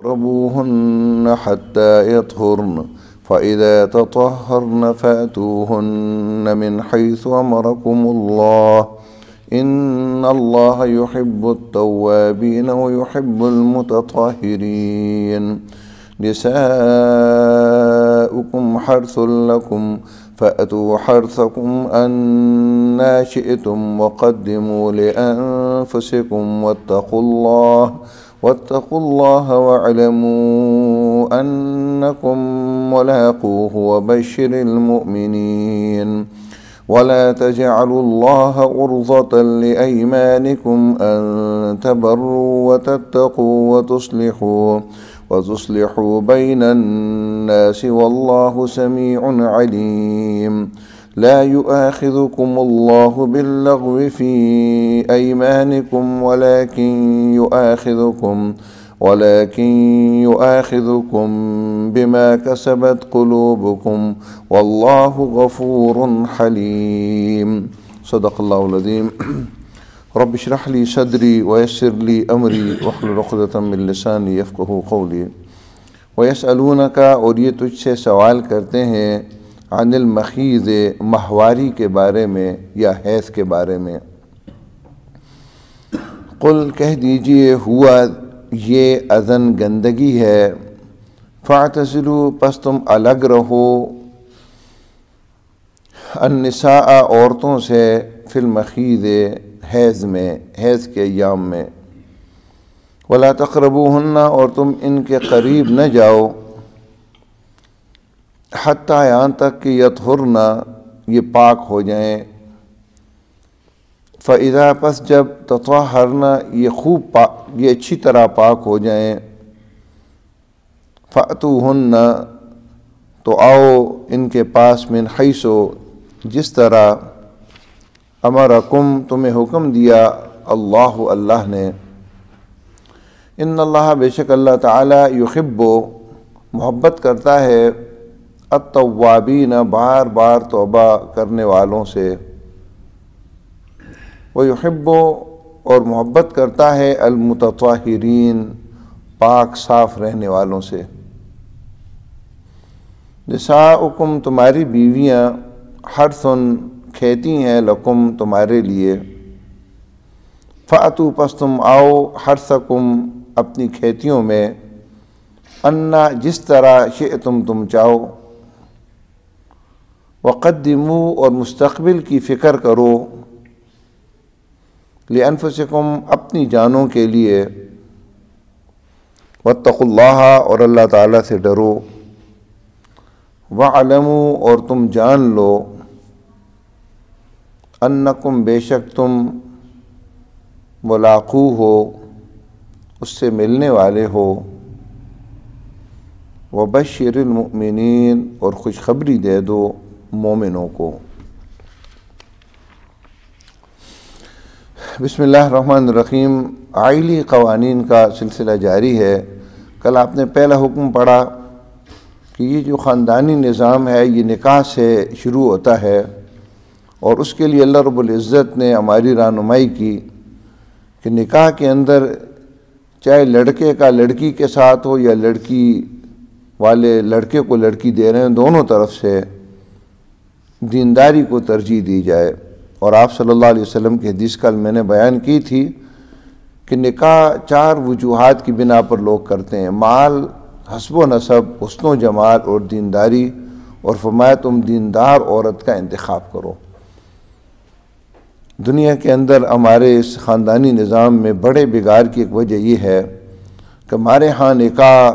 قربوهن حتى يطهرن فإذا تطهرن فأتوهن من حيث أمركم الله إن الله يحب التوابين ويحب المتطهرين نساؤكم حرث لكم فأتوا حرثكم أنى شئتم وقدموا لأنفسكم واتقوا الله واعلموا أنكم ملاقوه وبشر المؤمنين ولا تجعلوا الله عرضة لأيمانكم أن تبروا وتتقوا وتصلحوا بين الناس والله سميع عليم لا يؤاخذكم الله باللغو في أيمانكم ولكن يؤاخذكم بما كسبت قلوبكم والله غفور حليم صدق الله العظيم رب اشرح لي صدري ويسر لي أمري واحلل عقدة من لساني يفقهوا قولي ويسألونك اور یہ تجھ سے سوال کرتے ہیں عن المخیض ماہواری کے بارے میں یا حیض کے بارے میں قل کہہ دیجئے ہوا یہ اذن گندگی ہے فاعتزلوا پس تم الگ رہو النساء عورتوں سے فی المخیض حیض میں حیض کے ایام میں ولا تقربوہن اور تم ان کے قریب نہ جاؤ حتیٰ یہاں تک کہ یطہرن یہ پاک ہو جائیں فَإِذَا پس جب تطہرن یہ اچھی طرح پاک ہو جائیں فَأْتُوهُنَّ تو آؤ ان کے پاس من حیث جس طرح امرکم تمہیں حکم دیا اللہ نے ان اللہ بے شک اللہ تعالی یحب محبت کرتا ہے التوابین بار بار توبہ کرنے والوں سے ویحب اور محبت کرتا ہے المتطہرین پاک صاف رہنے والوں سے نساؤکم تمہاری بیویاں حرثن کھیتی ہیں لکم تمہارے لیے فأتوا پس تم آؤ حرثکم اپنی کھیتیوں میں انا جس طرح شئتم تم چاہو وقدموا اور مستقبل کی فکر کرو لأنفسکم اپنی جانوں کے لیے واتقوا اللہ اور اللہ تعالیٰ سے ڈرو وَاعْلَمُوا اور تم جان لو انکم بے شک تم ملاقو ہو اس سے ملنے والے ہو وبشر المؤمنین اور خوشخبری دے دو مومنوں کو بسم اللہ الرحمن الرحیم عائلی قوانین کا سلسلہ جاری ہے کل آپ نے پہلا حکم پڑھا کہ یہ جو خاندانی نظام ہے یہ نکاح سے شروع ہوتا ہے اور اس کے لیے اللہ رب العزت نے ہماری رہنمائی کی کہ نکاح کے اندر چاہے لڑکے کا لڑکی کے ساتھ ہو یا لڑکی والے لڑکے کو لڑکی دے رہے ہیں دونوں طرف سے دینداری کو ترجیح دی جائے اور آپ صلی اللہ علیہ وسلم کی حدیث کل میں نے بیان کی تھی کہ نکاح 4 وجوہات کی بنا پر لوگ کرتے ہیں مال حسب و نسب حسن و جمال اور دینداری اور فرمایا تم دیندار عورت کا انتخاب کرو دنیا کے اندر ہمارے اس خاندانی نظام میں بڑے بگاڑ کی ایک وجہ یہ ہے کہ ہمارے ہاں نکاح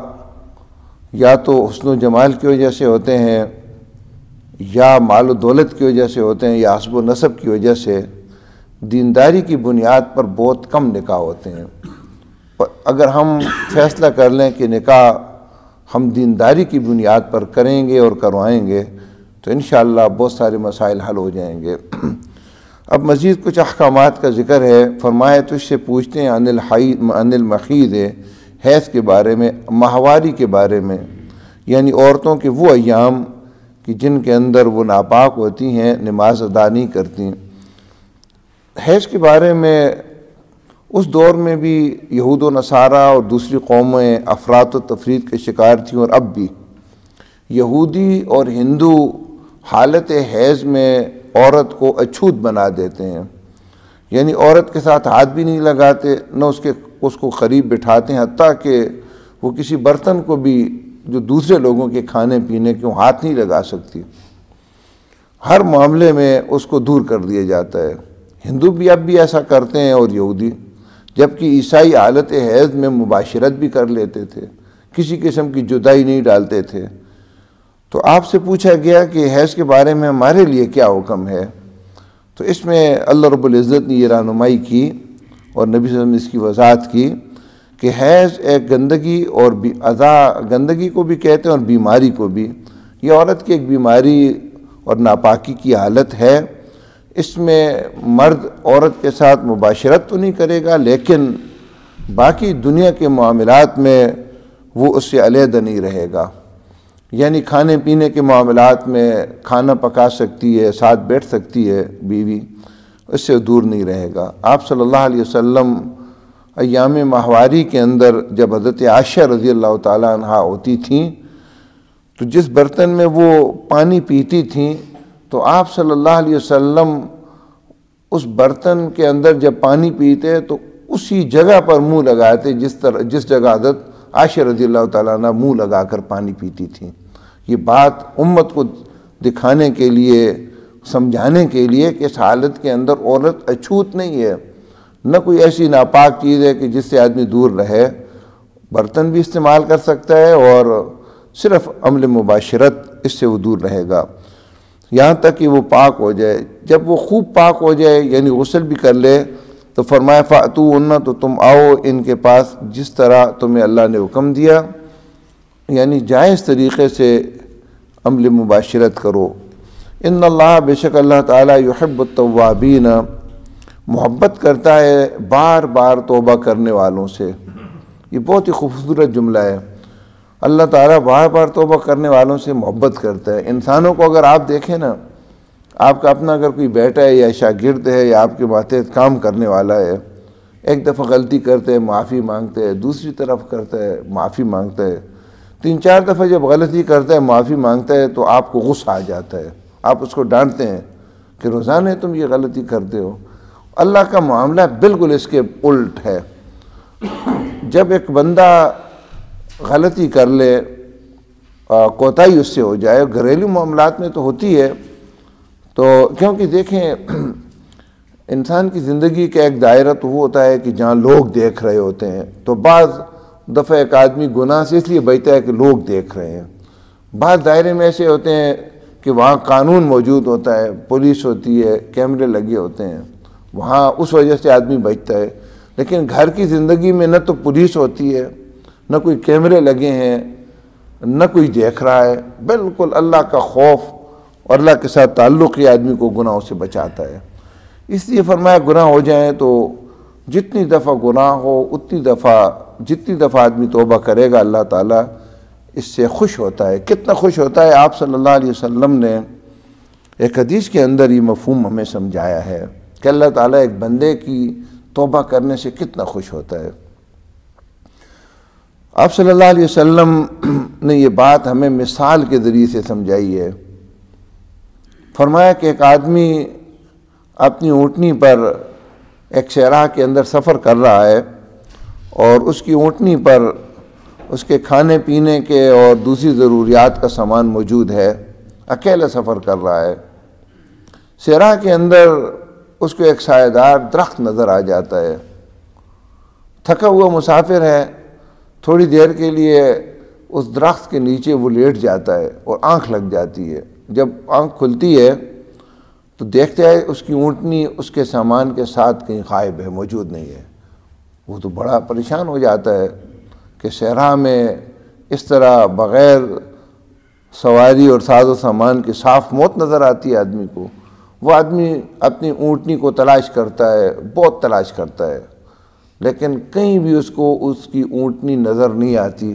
یا تو حسن و جمال کی وجہ سے ہوتے ہیں یا مال و دولت کی وجہ سے ہوتے ہیں یا حسب و نسب کی وجہ سے دینداری کی بنیاد پر بہت کم نکاح ہوتے ہیں اگر ہم فیصلہ کر لیں کہ نکاح ہم دینداری کی بنیاد پر کریں گے اور کروائیں گے تو انشاءاللہ بہت سارے مسائل حل ہو جائیں گے اب مزید کچھ احکامات کا ذکر ہے فرمایا تجھ سے پوچھتے ہیں عن المخیض حیض کے بارے میں ماہواری کے بارے میں یعنی عورتوں کے وہ ایام کہ جن کے اندر وہ ناپاک ہوتی ہیں نماز ادا نہیں کرتی حیض کے بارے میں اس دور میں بھی یہود و نصارہ اور دوسری قومیں افراط و تفرید کے شکار تھیں، اور اب بھی یہودی اور ہندو حالت حیض میں عورت کو اچھوت بنا دیتے ہیں، یعنی عورت کے ساتھ ہاتھ بھی نہیں لگاتے، نہ اس کو قریب بٹھاتے ہیں، حتیٰ کہ وہ کسی برتن کو بھی جو دوسرے لوگوں کے کھانے پینے کے ہاتھ نہیں لگا سکتی، ہر معاملے میں اس کو دور کر دیا جاتا ہے۔ ہندو بھی اب بھی ایسا کرتے ہیں اور یہودی، جبکہ عیسائی حالت حیض میں مباشرت بھی کر لیتے تھے، کسی قسم کی جدائی نہیں ڈالتے تھے۔ تو آپ سے پوچھا گیا کہ حیض کے بارے میں ہمارے لیے کیا حکم ہے، تو اس میں اللہ رب العزت نے یہ رہنمائی کی اور نبی صلی اللہ علیہ وسلم نے اس کی وضاحت کی کہ حیض ایک گندگی اور گندگی کو بھی کہتے ہیں اور بیماری کو بھی، یہ عورت کی ایک بیماری اور ناپاکی کی حالت ہے۔ اس میں مرد عورت کے ساتھ مباشرت تو نہیں کرے گا، لیکن باقی دنیا کے معاملات میں وہ اس سے علیحدہ نہیں رہے گا، یعنی کھانے پینے کے معاملات میں کھانا پکا سکتی ہے، ساتھ بیٹھ سکتی ہے بیوی، اس سے دور نہیں رہے گا۔ آپ صلی اللہ علیہ وسلم ایام ماہواری کے اندر جب حضرت عائشہ رضی اللہ تعالیٰ عنہا ہوتی تھیں تو جس برتن میں وہ پانی پیتی تھیں تو آپ صلی اللہ علیہ وسلم اس برتن کے اندر جب پانی پیتے تو اسی جگہ پر منہ لگاتے جس جگہ حضرت عائشہ رضی اللہ تعالیٰ عنہ منہ لگا کر پانی پیتی تھیں۔ یہ بات امت کو دکھانے کے لیے، سمجھانے کے لیے کہ اس حالت کے اندر عورت اچھوت نہیں ہے، نہ کوئی ایسی ناپاک چیز ہے کہ جس سے آدمی دور رہے، برتن بھی استعمال کر سکتا ہے اور صرف عمل مباشرت اس سے وہ دور رہے گا یہاں تک کہ وہ پاک ہو جائے۔ جب وہ خوب پاک ہو جائے یعنی غسل بھی کر لے تو فرمایا فَأْتُوهُنَّ، تو تم آؤ ان کے پاس جس طرح تمہیں اللہ نے حکم دیا، یعنی جائز طریقے سے عمل مباشرت کرو۔ ان اللہ، بے شک اللہ تعالیٰ یحب التوابین، محبت کرتا ہے بار بار توبہ کرنے والوں سے۔ یہ بہت ہی خوبصورت جملہ ہے، اللہ تعالیٰ بار بار توبہ کرنے والوں سے محبت کرتا ہے۔ انسانوں کو اگر آپ دیکھیں نا، آپ کا اپنا اگر کوئی بیٹا ہے یا شاگرد ہے یا آپ کے ماتحت کام کرنے والا ہے، ایک دفعہ غلطی کرتے ہے معافی مانگتے ہے، دوسری طرف کرتا ہے معافی مانگتا ہے، 3-4 دفعہ جب غلطی کرتا ہے معافی مانگتا ہے تو آپ کو غصہ آ جاتا ہے، آپ اس کو ڈانٹتے ہیں کہ روزانہ تم یہ غلطی کرتے ہو۔ اللہ کا معاملہ بالکل اس کے الٹ ہے۔ جب ایک بندہ غلطی کر لے، کوتاہی اس سے ہو جائے، گھریلو معاملات میں تو ہوتی ہے، تو کیونکہ دیکھیں انسان کی زندگی کا ایک دائرہ تو وہ ہوتا ہے کہ جہاں لوگ دیکھ رہے ہوتے ہیں، تو بعض دفعہ ایک آدمی گناہ سے اس لیے بچتا ہے کہ لوگ دیکھ رہے ہیں، بعض دائرے میں ایسے ہوتے ہیں کہ وہاں قانون موجود ہوتا ہے، پولیس ہوتی ہے، کیمرے لگے ہوتے ہیں، وہاں اس وجہ سے آدمی بچتا ہے۔ لیکن گھر کی زندگی میں نہ تو پولیس ہوتی ہے، نہ کوئی کیمرے لگے ہیں، نہ کوئی دیکھ رہا ہے، بالکل اللہ کا خوف اور اللہ کے ساتھ تعلق ہی آدمی کو گناہوں سے بچاتا ہے۔ اس لیے فرمایا گناہ ہو جائیں تو جتنی دفعہ گناہ ہو جتنی دفعہ آدمی توبہ کرے گا اللہ تعالیٰ اس سے خوش ہوتا ہے۔ کتنا خوش ہوتا ہے، آپ صلی اللہ علیہ وسلم نے ایک حدیث کے اندر یہ مفہوم ہمیں سمجھایا ہے کہ اللہ تعالیٰ ایک بندے کی توبہ کرنے سے کتنا خوش ہوتا ہے۔ آپ صلی اللہ علیہ وسلم نے یہ بات ہمیں مثال کے ذریعے سے سمجھائی ہے۔ فرمایا کہ ایک آدمی اپنی اونٹنی پر ایک صحرا کے اندر سفر کر رہا ہے اور اس کی اونٹنی پر اس کے کھانے پینے کے اور دوسری ضروریات کا سامان موجود ہے، اکیلا سفر کر رہا ہے۔ صحرا کے اندر اس کو ایک سایہ دار درخت نظر آ جاتا ہے، تھکا ہوا مسافر ہے، تھوڑی دیر کے لیے اس درخت کے نیچے وہ لیٹ جاتا ہے اور آنکھ لگ جاتی ہے۔ جب آنکھ کھلتی ہے تو دیکھتا ہے اس کی اونٹنی اس کے سامان کے ساتھ کہیں غائب ہے، موجود نہیں ہے۔ وہ تو بڑا پریشان ہو جاتا ہے کہ صحرا میں اس طرح بغیر سواری اور ساز و سامان کے صاف موت نظر آتی ہے آدمی کو۔ وہ آدمی اپنی اونٹنی کو تلاش کرتا ہے، بہت تلاش کرتا ہے، لیکن کہیں بھی اس کو اس کی اونٹنی نظر نہیں آتی،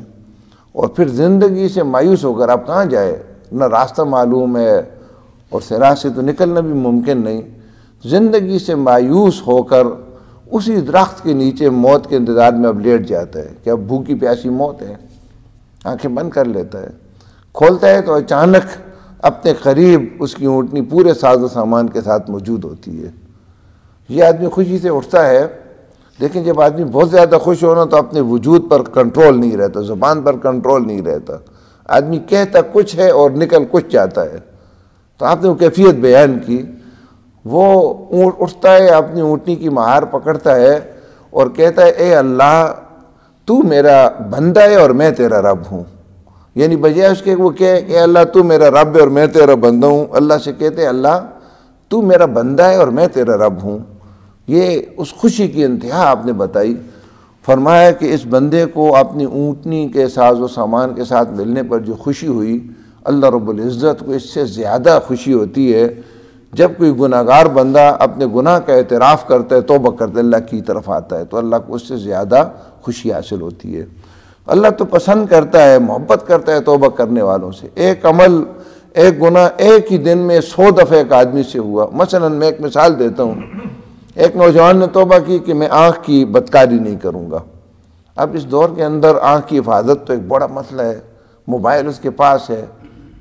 اور پھر زندگی سے مایوس ہو کر اب کہاں جائے، نہ راستہ معلوم ہے اور صحرا سے تو نکلنا بھی ممکن نہیں، زندگی سے مایوس ہو کر اسی درخت کے نیچے موت کے انتظار میں اب لیٹ جاتا ہے کہ اب بھوکی پیاسی موت ہے، آنکھیں بند کر لیتا ہے، کھولتا ہے تو اچانک اپنے قریب اس کی اونٹنی پورے ساز و سامان کے ساتھ موجود ہوتی ہے۔ یہ آدمی خوشی سے اٹھتا ہے، لیکن جب آدمی بہت زیادہ خوش ہونا تو اپنے وجود پر کنٹرول نہیں رہتا، زبان پر کنٹرول نہیں رہتا، آدمی کہتا کچھ ہے اور نکل کچھ جاتا ہے۔ تو آپ نے وہ کیفیت بیان کی، وہ اٹھتا ہے، اپنی اونٹنی کی مہار پکڑتا ہے اور کہتا ہے اے اللہ تو میرا بندہ ہے اور میں تیرا رب ہوں، یعنی بجائے اس کے وہ کہے کہ اے اللہ تو میرا رب ہے اور میں تیرا بندہ ہوں، اللہ سے کہتے ہیں اللہ تو میرا بندہ ہے اور میں تیرا رب ہوں۔ یہ اس خوشی کی انتہا آپ نے بتائی۔ فرمایا کہ اس بندے کو اپنی اونٹنی کے ساز و سامان کے ساتھ ملنے پر جو خوشی ہوئی، اللہ رب العزت کو اس سے زیادہ خوشی ہوتی ہے جب کوئی گناہگار بندہ اپنے گناہ کا اعتراف کرتا ہے، توبہ کرتا ہے، اللہ کی طرف آتا ہے، تو اللہ کو اس سے زیادہ خوشی حاصل ہوتی ہے۔ اللہ تو پسند کرتا ہے، محبت کرتا ہے توبہ کرنے والوں سے۔ ایک عمل، ایک گناہ ایک ہی دن میں 100 دفعہ ایک آدمی سے ہوا۔ مثلا میں ایک مثال دیتا ہوں، ایک نوجوان نے توبہ کی کہ میں آنکھ کی بدکاری نہیں کروں گا۔ اب اس دور کے اندر آنکھ کی حفاظت تو ایک بڑا مسئلہ ہے، موبائل اس کے پاس ہے،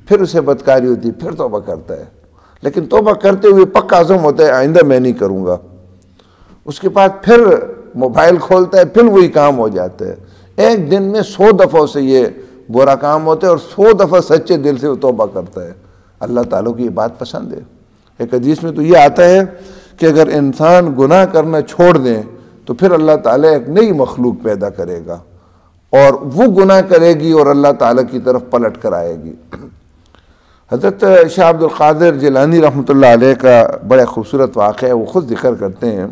پھر اسے بدکاری ہوتی ہے، پھر توبہ کرتا ہے، لیکن توبہ کرتے ہوئے پکا عزم ہوتا ہے آئندہ میں نہیں کروں گا۔ اس کے بعد پھر موبائل کھولتا ہے، پھر وہی کام ہو جاتا ہے۔ ایک دن میں 100 دفعہ سے یہ برا کام ہوتا ہے اور 100 دفعہ سچے دل سے وہ توبہ کرتا ہے۔ اللہ تعالیٰ کی یہ بات پسند ہے۔ ایک حدیث میں تو یہ آتا ہے کہ اگر انسان گناہ کرنا چھوڑ دیں تو پھر اللہ تعالیٰ ایک نئی مخلوق پیدا کرے گا اور وہ گناہ کرے گی اور اللہ تعالیٰ کی طرف پلٹ کر آئے گی۔ حضرت شاہ عبد القادر جیلانی رحمۃ اللہ علیہ کا بڑا خوبصورت واقعہ ہے، وہ خود ذکر کرتے ہیں۔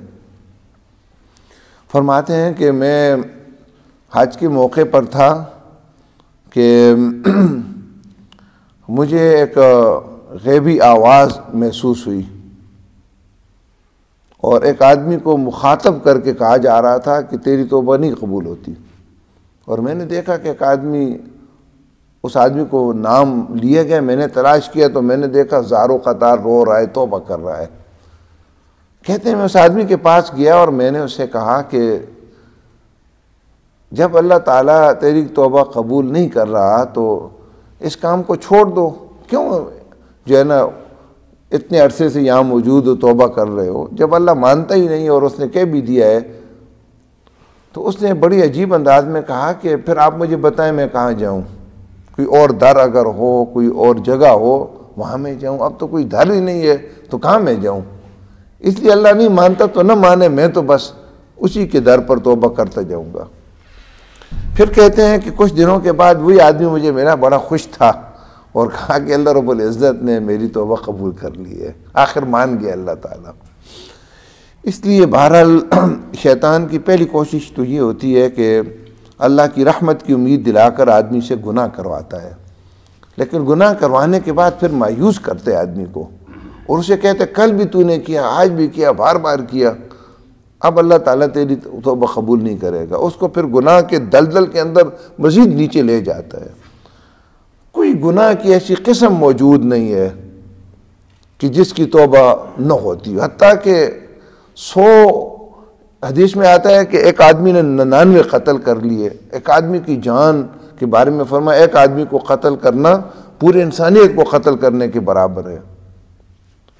فرماتے ہیں کہ میں حج کے موقع پر تھا کہ مجھے ایک غیبی آواز محسوس ہوئی اور ایک آدمی کو مخاطب کر کے کہا جا رہا تھا کہ تیری توبہ نہیں قبول ہوتی، اور میں نے دیکھا کہ ایک آدمی، اس آدمی کو نام لیا گیا، میں نے تلاش کیا تو میں نے دیکھا زاروں قطار رو رہا ہے، توبہ کر رہا ہے۔ کہتے ہیں میں اس آدمی کے پاس گیا اور میں نے اسے کہا کہ جب اللہ تعالیٰ تیری توبہ قبول نہیں کر رہا تو اس کام کو چھوڑ دو، کیوں جو ہے نا اتنے عرصے سے یہاں موجود ہو، توبہ کر رہے ہو، جب اللہ مانتا ہی نہیں اور اس نے کہہ بھی دیا ہے۔ تو اس نے بڑی عجیب انداز میں کہا کہ پھر آپ مجھے بتائیں میں کہاں جاؤں، کوئی اور در اگر ہو، کوئی اور جگہ ہو وہاں میں جاؤں، اب تو کوئی در ہی نہیں ہے تو کہاں میں جاؤں؟ اس لیے اللہ نہیں مانتا تو نہ مانے، میں تو بس اسی کے در پر توبہ کرتا جاؤں گا۔ پھر کہتے ہیں کہ کچھ دنوں کے بعد وہی آدمی مجھے ملا، بڑا خوش تھا اور کہا کہ اللہ رب العزت نے میری توبہ قبول کر لی ہے، آخر مان گیا اللہ تعالیٰ۔ اس لیے بہرحال شیطان کی پہلی کوشش تو یہ ہوتی ہے کہ اللہ کی رحمت کی امید دلا کر آدمی سے گناہ کرواتا ہے، لیکن گناہ کروانے کے بعد پھر مایوس کرتے آدمی کو اور اسے کہتے کل بھی تو نے کیا، آج بھی کیا، بار بار کیا، اب اللہ تعالیٰ تیری توبہ قبول نہیں کرے گا۔ اس کو پھر گناہ کے دلدل کے اندر مزید نیچے لے جاتا ہے۔ کوئی گناہ کی ایسی قسم موجود نہیں ہے کہ جس کی توبہ نہ ہوتی، حتیٰ کہ 100 حدیث میں آتا ہے کہ ایک آدمی نے 99 قتل کر لیے۔ ایک آدمی کی جان کے بارے میں فرمایا ایک آدمی کو قتل کرنا پورے انسانیت کو قتل کرنے کے برابر ہے۔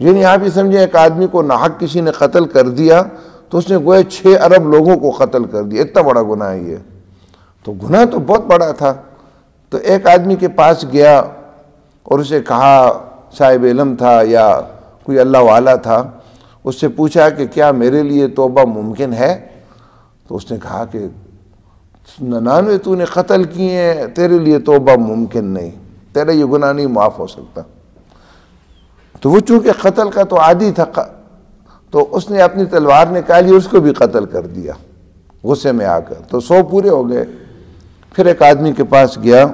یعنی آپ یہ سمجھیں ایک آدمی کو ناحق کسی نے قتل کر دیا تو اس نے گویا 6 ارب لوگوں کو قتل کر دیا، اتنا بڑا گناہ ہے یہ۔ تو گناہ تو بہت بڑا تھا۔ تو ایک آدمی کے پاس گیا اور اسے کہا، صاحب علم تھا یا کوئی اللہ والا تھا، اس سے پوچھا کہ کیا میرے لیے توبہ ممکن ہے؟ تو اس نے کہا کہ 99 تو نے قتل کیے ہیں، تیرے لیے توبہ ممکن نہیں، تیرا یہ گناہ نہیں معاف ہو سکتا۔ تو وہ چونکہ قتل کا تو عادی تھا، تو اس نے اپنی تلوار نکالی اور اس کو بھی قتل کر دیا غصے میں آ کر، تو 100 پورے ہو گئے۔ پھر ایک آدمی کے پاس گیا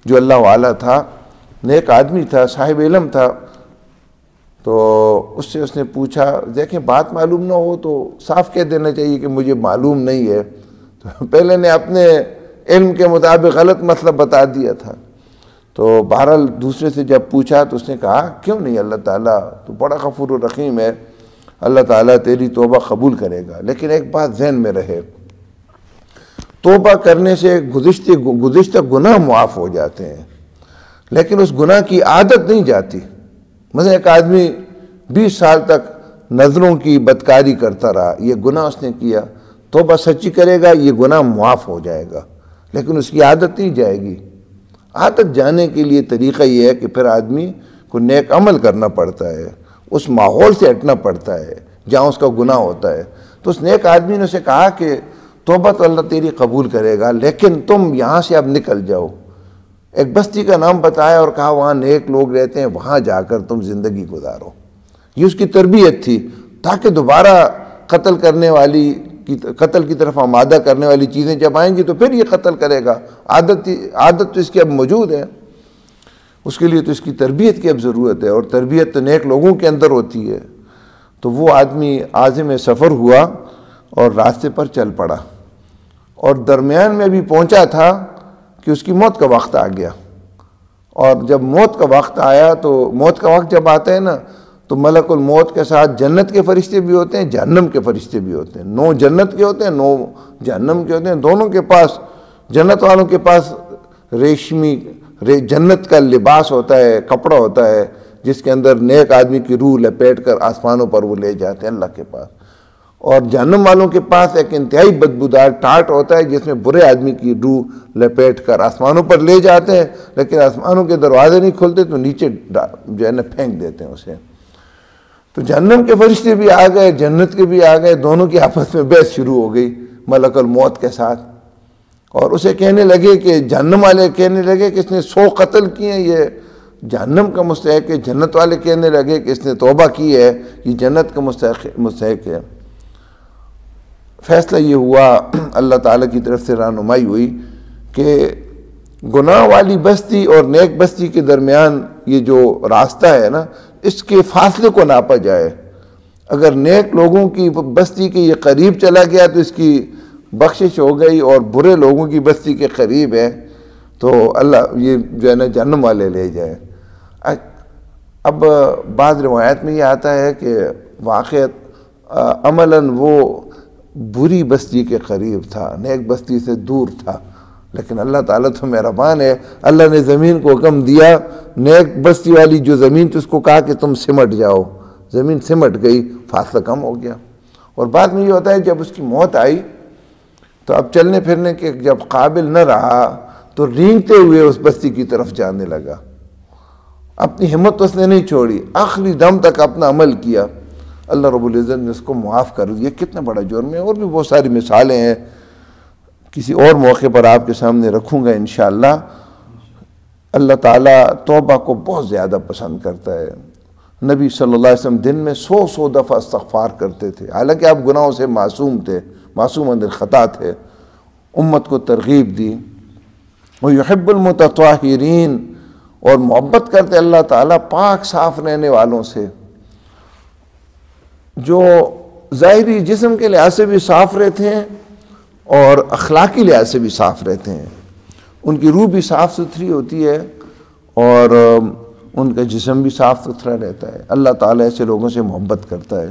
جو اللہ والا تھا، نیک آدمی تھا، صاحب علم تھا، تو اس نے پوچھا، دیکھیں بات معلوم نہ ہو تو صاف کہہ دینا چاہیے کہ مجھے معلوم نہیں ہے، تو پہلے نے اپنے علم کے مطابق غلط مطلب بتا دیا تھا۔ تو بہرحال دوسرے سے جب پوچھا تو اس نے کہا کیوں نہیں، اللہ تعالیٰ تو بڑا غفور الرحیم ہے، اللہ تعالیٰ تیری توبہ قبول کرے گا۔ لیکن ایک بات ذہن میں رہے، توبہ کرنے سے گزشتہ گناہ معاف ہو جاتے ہیں، لیکن اس گناہ کی عادت نہیں جاتی۔ مثلا ایک آدمی 20 سال تک نظروں کی بدکاری کرتا رہا، یہ گناہ اس نے کیا، توبہ سچی کرے گا یہ گناہ معاف ہو جائے گا، لیکن اس کی عادت نہیں جائے گی۔ عادت جانے کے لیے طریقہ یہ ہے کہ پھر آدمی کو نیک عمل کرنا پڑتا ہے، اس ماحول سے ہٹنا پڑتا ہے جہاں اس کا گناہ ہوتا ہے۔ تو اس نیک آدمی نے اسے کہا کہ توبہ تو اللہ تیری قبول کرے گا، لیکن تم یہاں سے اب نکل جاؤ۔ ایک بستی کا نام بتایا اور کہا وہاں نیک لوگ رہتے ہیں، وہاں جا کر تم زندگی گزارو۔ یہ اس کی تربیت تھی تاکہ دوبارہ قتل کی طرف آمادہ کرنے والی چیزیں جب آئیں گی تو پھر یہ قتل کرے گا۔ عادت تو اس کی اب موجود ہے، اس کے لیے تو اس کی تربیت کی اب ضرورت ہے، اور تربیت تو نیک لوگوں کے اندر ہوتی ہے۔ تو وہ آدمی عازم سفر ہوا اور راستے پر چل پڑا، اور درمیان میں بھی پہنچا تھا کہ اس کی موت کا وقت آ گیا۔ اور جب موت کا وقت آیا تو موت کا وقت جب آتا ہے نا تو ملک الموت کے ساتھ جنت کے فرشتے بھی ہوتے ہیں، جہنم کے فرشتے بھی ہوتے ہیں۔ 9 جنت کے ہوتے ہیں، 9 جہنم کے ہوتے ہیں۔ دونوں کے پاس، جنت والوں کے پاس ریشمی جنت کا لباس ہوتا ہے، کپڑا ہوتا ہے، جس کے اندر نیک آدمی کی روح لپیٹ کر آسمانوں پر وہ لے جاتے ہیں اللہ کے پاس۔ اور جہنم والوں کے پاس ایک انتہائی بدبودار ٹاٹ ہوتا ہے جس میں برے آدمی کی روح لپیٹ کر آسمانوں پر لے جاتے ہیں، لیکن آسمانوں کے دروازے نہیں کھلتے تو نیچے جو ہے نا پھینک دیتے ہیں اسے۔ تو جہنم کے فرشتے بھی آ گئے، جنت کے بھی آ گئے، دونوں کی آپس میں بحث شروع ہو گئی ملک الموت کے ساتھ۔ اور اسے کہنے لگے کہ جہنم والے کہنے لگے کہ اس نے 100 قتل کیے ہیں، یہ جہنم کا مستحق ہے۔ جنت والے کہنے لگے کہ اس نے توبہ کی ہے، یہ جنت کا مستحق ہے۔ فیصلہ یہ ہوا، اللہ تعالیٰ کی طرف سے رہنمائی ہوئی کہ گناہ والی بستی اور نیک بستی کے درمیان یہ جو راستہ ہے نا، اس کے فاصلے کو ناپا جائے۔ اگر نیک لوگوں کی بستی کے یہ قریب چلا گیا تو اس کی بخشش ہو گئی، اور برے لوگوں کی بستی کے قریب ہے تو اللہ یہ جو ہے نا جہنم والے لے جائے۔ اب بعض روایت میں یہ آتا ہے کہ واقعات عملاً وہ بری بستی کے قریب تھا، نیک بستی سے دور تھا، لیکن اللہ تعالیٰ تو مہربان ہے، اللہ نے زمین کو حکم دیا، نیک بستی والی جو زمین تھی اس کو کہا کہ تم سمٹ جاؤ، زمین سمٹ گئی، فاصلہ کم ہو گیا۔ اور بعد میں یہ ہوتا ہے جب اس کی موت آئی تو اب چلنے پھرنے کے جب قابل نہ رہا تو رینگتے ہوئے اس بستی کی طرف جانے لگا۔ اپنی ہمت اس نے نہیں چھوڑی، آخری دم تک اپنا عمل کیا، اللہ رب العزت نے اس کو معاف کر دیا۔ کتنا بڑا جرم ہے، اور بھی بہت ساری مثالیں ہیں، کسی اور موقع پر آپ کے سامنے رکھوں گا انشاءاللہ۔ اللہ تعالیٰ توبہ کو بہت زیادہ پسند کرتا ہے۔ نبی صلی اللہ علیہ وسلم دن میں 100 دفعہ استغفار کرتے تھے، حالانکہ آپ گناہوں سے معصوم تھے، معصوم اندر خطا تھے۔ امت کو ترغیب دی، وَيُحِبُّ الْمُتَطَهِّرِينَ، اور محبت کرتے اللہ تعالیٰ پاک صاف رہنے والوں سے، جو ظاہری جسم کے لحاظ سے بھی صاف رہتے ہیں اور اخلاقی لحاظ سے بھی صاف رہتے ہیں۔ ان کی روح بھی صاف ستھری ہوتی ہے اور ان کا جسم بھی صاف ستھرا رہتا ہے۔ اللہ تعالیٰ ایسے لوگوں سے محبت کرتا ہے۔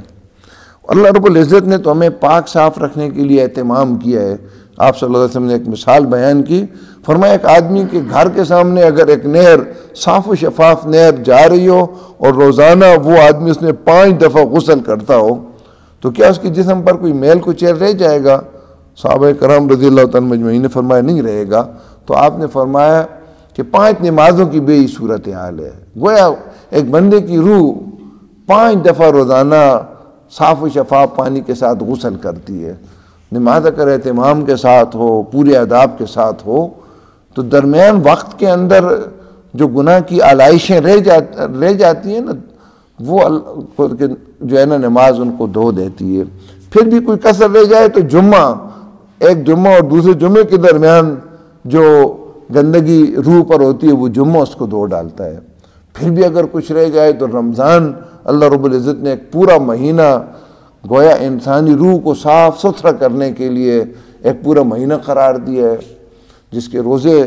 اللہ رب العزت نے تو ہمیں پاک صاف رکھنے کے لیے اہتمام کیا ہے۔ آپ صلی اللہ علیہ وسلم نے ایک مثال بیان کی، فرمایا ایک آدمی کے گھر کے سامنے اگر ایک نہر، صاف و شفاف نہر جا رہی ہو اور روزانہ وہ آدمی اس میں 5 دفعہ غسل کرتا ہو تو کیا اس کے جسم پر کوئی میل کچیل رہ جائے گا؟ صحابہ کرام رضی اللہ تعالیٰ مجمعین نے فرمایا نہیں رہے گا۔ تو آپ نے فرمایا کہ 5 نمازوں کی بے صورتحال ہے، گویا ایک بندے کی روح 5 دفعہ روزانہ صاف و شفاف پانی کے ساتھ غسل کرتی ہے۔ نماز اگر اہتمام کے ساتھ ہو، پورے آداب کے ساتھ ہو تو درمیان وقت کے اندر جو گناہ کی علائشیں رہ جاتی ہیں نا، وہ جو ہے نا نماز ان کو دھو دیتی ہے۔ پھر بھی کوئی کسر رہ جائے تو ایک جمعہ اور دوسرے جمعے کے درمیان جو گندگی روح پر ہوتی ہے وہ جمعہ اس کو دھو ڈالتا ہے۔ پھر بھی اگر کچھ رہ جائے تو رمضان، اللہ رب العزت نے ایک پورا مہینہ گویا انسانی روح کو صاف ستھرا کرنے کے لیے ایک پورا مہینہ قرار دیا ہے، جس کے روزے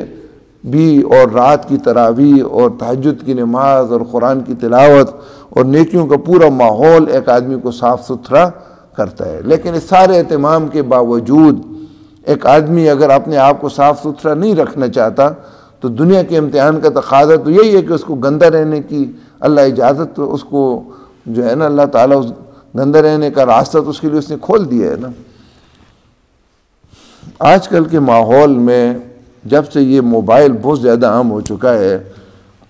بھی اور رات کی تراویح اور تہجد کی نماز اور قرآن کی تلاوت اور نیکیوں کا پورا ماحول ایک آدمی کو صاف ستھرا کرتا ہے۔ لیکن اس سارے اہتمام کے باوجود ایک آدمی اگر اپنے آپ کو صاف ستھرا نہیں رکھنا چاہتا تو دنیا کے امتحان کا تقاضا تو یہی ہے کہ اس کو گندہ رہنے کی اللہ اجازت تو اس کو جو ہے نا اللہ تعالیٰ اس گندہ رہنے کا راستہ تو اس کے لیے اس نے کھول دیا ہے نا۔ آج کل کے ماحول میں جب سے یہ موبائل بہت زیادہ عام ہو چکا ہے،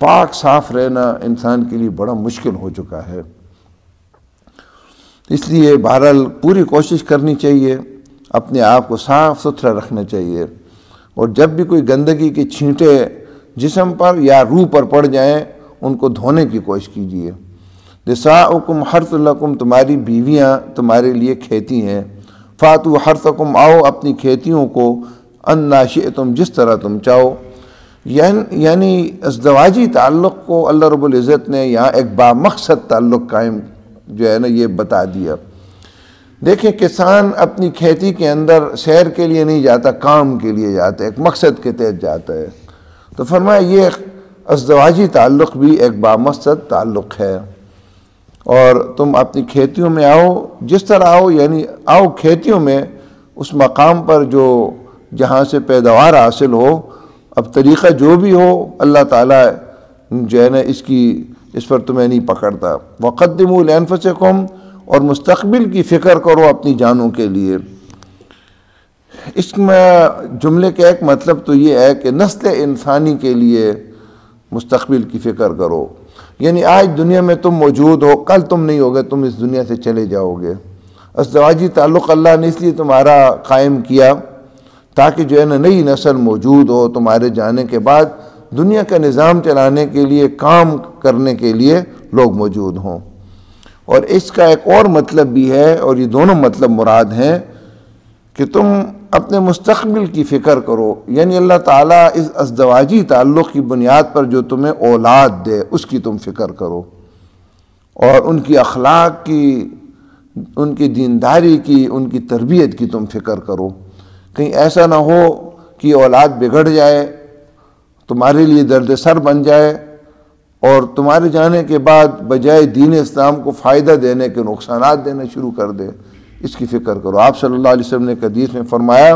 پاک صاف رہنا انسان کے لیے بڑا مشکل ہو چکا ہے۔ اس لیے بہرحال پوری کوشش کرنی چاہیے، اپنے آپ کو صاف ستھرا رکھنا چاہیے، اور جب بھی کوئی گندگی کے چھینٹے جسم پر یا روح پر پڑ جائیں ان کو دھونے کی کوشش کیجیے۔ نساؤکم حرث لکم، تمہاری بیویاں تمہارے لیے کھیتی ہیں، فاتو حرثکم، آؤ اپنی کھیتیوں کو انا شئتم، جس طرح تم چاہو۔ یعنی ازدواجی تعلق کو اللہ رب العزت نے یہاں ایک بامقصد تعلق قائم جو ہے نا یہ بتا دیا۔ دیکھیں کسان اپنی کھیتی کے اندر سیر کے لیے نہیں جاتا، کام کے لیے جاتا ہے، ایک مقصد کے تحت جاتا ہے، تو فرمایا یہ ازدواجی تعلق بھی ایک بامقصد تعلق ہے، اور تم اپنی کھیتیوں میں آؤ جس طرح آؤ، یعنی آؤ کھیتیوں میں اس مقام پر جو جہاں سے پیداوار حاصل ہو، اب طریقہ جو بھی ہو اللہ تعالیٰ جو ہے نا اس پر تمہیں نہیں پکڑتا۔ وقدموا لانفسکم، اور مستقبل کی فکر کرو اپنی جانوں کے لیے۔ اس میں جملے کا ایک مطلب تو یہ ہے کہ نسل انسانی کے لیے مستقبل کی فکر کرو، یعنی آج دنیا میں تم موجود ہو، کل تم نہیں ہوگے، تم اس دنیا سے چلے جاؤ گے۔ ازدواجی تعلق اللہ نے اس لیے تمہارا قائم کیا تاکہ جو ہے نا نئی نسل موجود ہو، تمہارے جانے کے بعد دنیا کا نظام چلانے کے لیے، کام کرنے کے لیے لوگ موجود ہوں۔ اور اس کا ایک اور مطلب بھی ہے، اور یہ دونوں مطلب مراد ہیں، کہ تم اپنے مستقبل کی فکر کرو، یعنی اللہ تعالیٰ اس ازدواجی تعلق کی بنیاد پر جو تمہیں اولاد دے اس کی تم فکر کرو، اور ان کی اخلاق کی، ان کی دینداری کی، ان کی تربیت کی تم فکر کرو۔ کہیں ایسا نہ ہو کہ اولاد بگڑ جائے، تمہارے لیے درد سر بن جائے، اور تمہارے جانے کے بعد بجائے دین اسلام کو فائدہ دینے کے نقصانات دینا شروع کر دے، اس کی فکر کرو۔ آپ صلی اللہ علیہ وسلم نے ایک حدیث میں فرمایا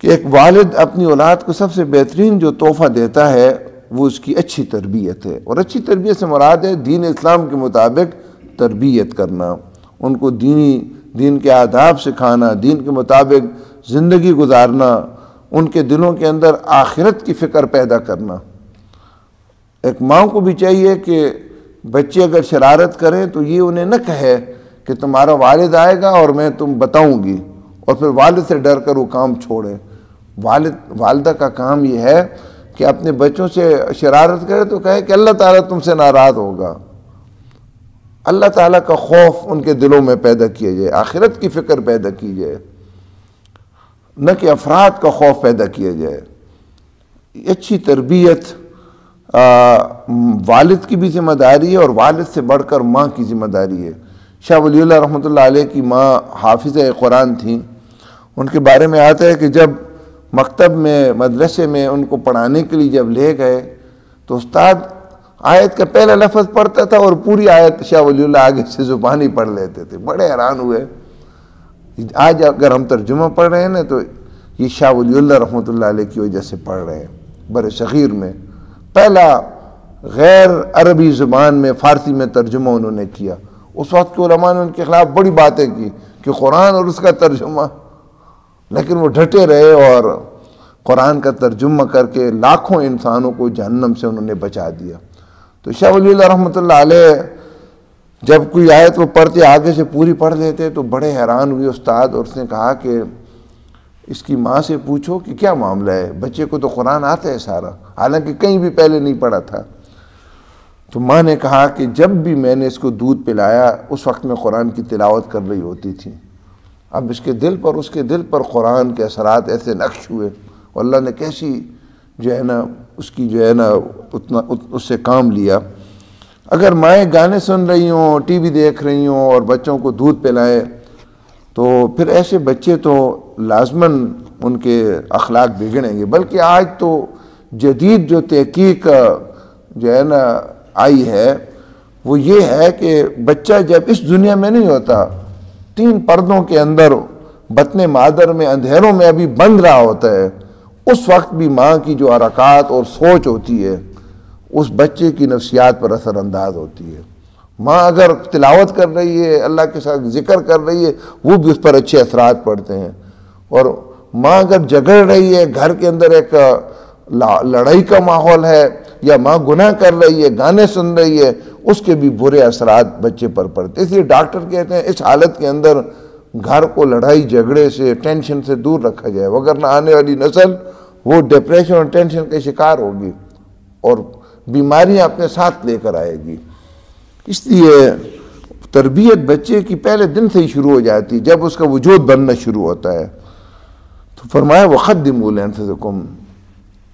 کہ ایک والد اپنی اولاد کو سب سے بہترین جو تحفہ دیتا ہے وہ اس کی اچھی تربیت ہے، اور اچھی تربیت سے مراد ہے دین اسلام کے مطابق تربیت کرنا، ان کو دین کے آداب سکھانا، دین کے مطابق زندگی گزارنا، ان کے دلوں کے اندر آخرت کی فکر پیدا کرنا۔ ایک ماں کو بھی چاہیے کہ بچے اگر شرارت کریں تو یہ انہیں نہ کہے کہ تمہارا والد آئے گا اور میں تم بتاؤں گی، اور پھر والد سے ڈر کر وہ کام چھوڑے۔ والدہ کا کام یہ ہے کہ اپنے بچوں سے شرارت کرے تو کہے کہ اللہ تعالیٰ تم سے ناراض ہوگا، اللہ تعالیٰ کا خوف ان کے دلوں میں پیدا کیا جائے، آخرت کی فکر پیدا کی جائے، نہ کہ افراد کا خوف پیدا کیا جائے۔ اچھی تربیت والد کی بھی ذمہ داری ہے، اور والد سے بڑھ کر ماں کی ذمہ داری ہے۔ شاہ ولی اللہ رحمۃ اللہ علیہ کی ماں حافظہ قرآن تھیں، ان کے بارے میں آتا ہے کہ جب مکتب میں، مدرسے میں ان کو پڑھانے کے لیے جب لے گئے تو استاد آیت کا پہلا لفظ پڑھتا تھا اور پوری آیت شاہ ولی اللہ آگے سے زبانی پڑھ لیتے تھے۔ بڑے حیران ہوئے۔ آج اگر ہم ترجمہ پڑھ رہے ہیں نا تو یہ شاہ ولی اللہ رحمۃ اللہ علیہ کی وجہ سے پڑھ رہے ہیں۔ بر صغیر میں پہلا غیر عربی زبان میں فارسی میں ترجمہ انہوں نے کیا۔ اس وقت کے علماء نے ان کے خلاف بڑی باتیں کی کہ قرآن اور اس کا ترجمہ، لیکن وہ ڈٹے رہے اور قرآن کا ترجمہ کر کے لاکھوں انسانوں کو جہنم سے انہوں نے بچا دیا۔ تو شاہ ولی اللہ رحمۃ اللہ علیہ جب کوئی آیت وہ پڑھتے آگے سے پوری پڑھ لیتے تو بڑے حیران ہوئے استاد، اور اس نے کہا کہ اس کی ماں سے پوچھو کہ کیا معاملہ ہے، بچے کو تو قرآن آتا ہے سارا، حالانکہ کہیں بھی پہلے نہیں پڑھا تھا۔ تو ماں نے کہا کہ جب بھی میں نے اس کو دودھ پلایا اس وقت میں قرآن کی تلاوت کر رہی ہوتی تھی، اب اس کے دل پر قرآن کے اثرات ایسے نقش ہوئے، اور اللہ نے کیسی جو ہے نا اس کی جو ہے نا اتنا اس سے کام لیا۔ اگر مائیں گانے سن رہی ہوں، ٹی وی دیکھ رہی ہوں اور بچوں کو دودھ پلائے تو پھر ایسے بچے تو لازماً ان کے اخلاق بگڑیں گے۔ بلکہ آج تو جدید جو تحقیق جو ہے نا آئی ہے وہ یہ ہے کہ بچہ جب اس دنیا میں نہیں ہوتا، 3 پردوں کے اندر بطن مادر میں اندھیروں میں ابھی بند رہا ہوتا ہے، اس وقت بھی ماں کی جو حرکات اور سوچ ہوتی ہے اس بچے کی نفسیات پر اثر انداز ہوتی ہے۔ ماں اگر تلاوت کر رہی ہے، اللہ کے ساتھ ذکر کر رہی ہے، وہ بھی اس پر اچھے اثرات پڑتے ہیں، اور ماں اگر جگڑ رہی ہے، گھر کے اندر ایک لڑائی کا ماحول ہے، یا ماں گناہ کر رہی ہے، گانے سن رہی ہے، اس کے بھی برے اثرات بچے پر پڑتے ہیں۔ اس لیے ڈاکٹر کہتے ہیں اس حالت کے اندر گھر کو لڑائی جھگڑے سے، ٹینشن سے دور رکھا جائے، وگرنہ آنے والی نسل وہ ڈپریشن اور ٹینشن کے شکار ہوگی اور بیماریاں اپنے ساتھ لے کر آئے گی۔ اس لیے تربیت بچے کی پہلے دن سے ہی شروع ہو جاتی، جب اس کا وجود بننا شروع ہوتا ہے۔ تو فرمایا وَقَدِّمُوا لِأَنفُسِكُمْ،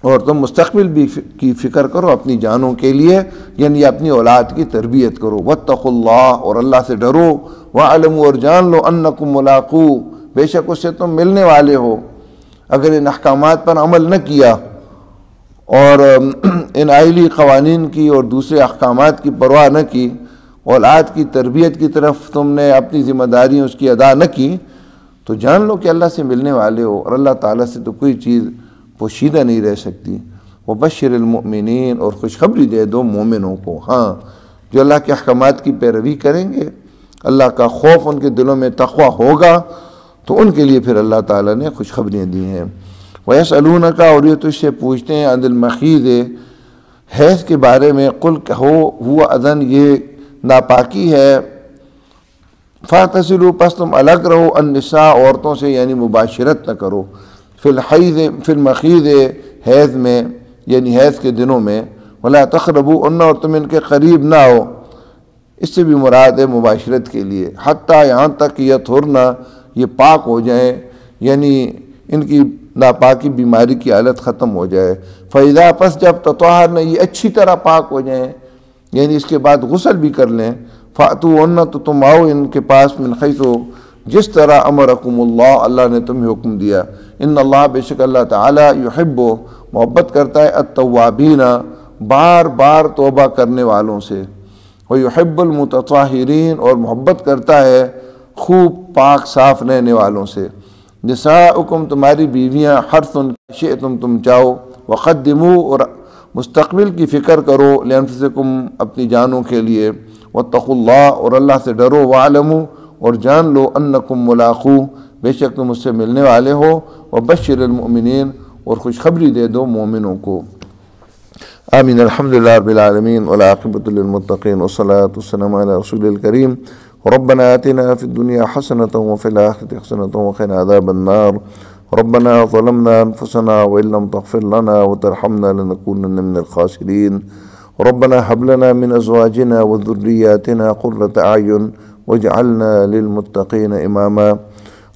اور تم مستقبل بھی کی فکر کرو اپنی جانوں کے لیے، یعنی اپنی اولاد کی تربیت کرو۔ وَاتَّقُوا اللَّهَ، اور اللہ سے ڈرو۔ وَاعْلَمُوا، اور جان لو، أَنَّكُمْ مُلَاقُوهُ، بے شک اس سے تم ملنے والے ہو۔ اگر ان احکامات پر عمل نہ کیا اور ان آئلی قوانین کی اور دوسرے احکامات کی پرواہ نہ کی، اولاد کی تربیت کی طرف تم نے اپنی ذمہ داریاں اس کی ادا نہ کی، تو جان لو کہ اللہ سے ملنے والے ہو، اور اللہ تعالیٰ سے تو کوئی چیز پوشیدہ نہیں رہ سکتی۔ وَبَشِّرِ الْمُؤْمِنِينَ، اور خوشخبری دے دو مومنوں کو، ہاں جو اللہ کے احکامات کی پیروی کریں گے، اللہ کا خوف ان کے دلوں میں تقوی ہوگا، تو ان کے لیے پھر اللہ تعالیٰ نے خوشخبریاں دی ہیں۔ وَيَسْأَلُونَكَ، اور یہ تجھ سے پوچھتے ہیں، عن المخیض، حیض کے بارے میں، قل کہو ہوا اذن، یہ ناپاکی ہے، فاعتزلوا، پس تم الگ رہو، النساء، عورتوں سے، یعنی مباشرت نہ کرو، فی المخیض، حیض میں، یعنی حیض کے دنوں میں، ولا تقربوهن، اور تم ان کے قریب نہ ہو، اس سے بھی مراد ہے مباشرت کے لیے، حتیٰ، یہاں تک کہ یطہرن، یہ پاک ہو جائیں، یعنی ان کی ناپاکی بیماری کی حالت ختم ہو جائے۔ فَإِذَا، پس جب تطہرن، یہ اچھی طرح پاک ہو جائیں، یعنی اس کے بعد غسل بھی کر لیں، فَأْتُوهُنَّ، تو تم آؤ ان کے پاس، من حیث، جس طرح امرکم اللہ، اللہ نے تمہیں حکم دیا، ان اللہ، بے شک اللہ تعالیٰ، یحب، محبت کرتا ہے، التوابین، بار بار توبہ کرنے والوں سے، ویحب المتطہرین، اور محبت کرتا ہے خوب پاک صاف رہنے والوں سے۔ نساؤکم، تمہاری بیویاں، حرث، شئتم، تم چاہو، وقدموا، اور مستقبل کی فکر کرو، لانفسکم، اپنی جانوں کے لیے، واتقوا اللہ، اور اللہ سے ڈرو، واعلموا، اور جان لو، انکم ملاقوہ، بے شک تم اس سے ملنے والے ہو، وبشر المؤمنین، اور خوشخبری دے دو مومنوں کو۔ آمین۔ الحمدللہ رب العالمین، والعاقبۃ للمتقین، والصلاۃ والسلام علی رسول الکریم۔ ربنا آتنا فی الدنیا حسنۃ وفی الآخرۃ حسنۃ وقنا عذاب النار۔ ربنا ظلمنا انفسنا وان لم تغفر لنا وترحمنا لنكونن من الخاسرین۔ ربنا هب لنا من ازواجنا وذرياتنا قرة اعین واجعلنا للمتقین اماما۔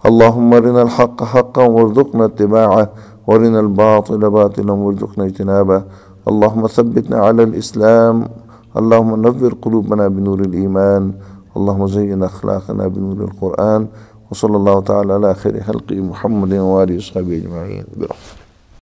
اللهم ارنا الحق حقا وارزقنا اتباعه، وارنا الباطل باطلا وارزقنا اجتنابه۔ اللهم ثبتنا على الإسلام، اللهم نور قلوبنا بنور الإيمان، اللهم زين أخلاقنا بنور القرآن، وصلى الله تعالى على خير خلقه محمد وآله وصحبه أجمعين برحمته۔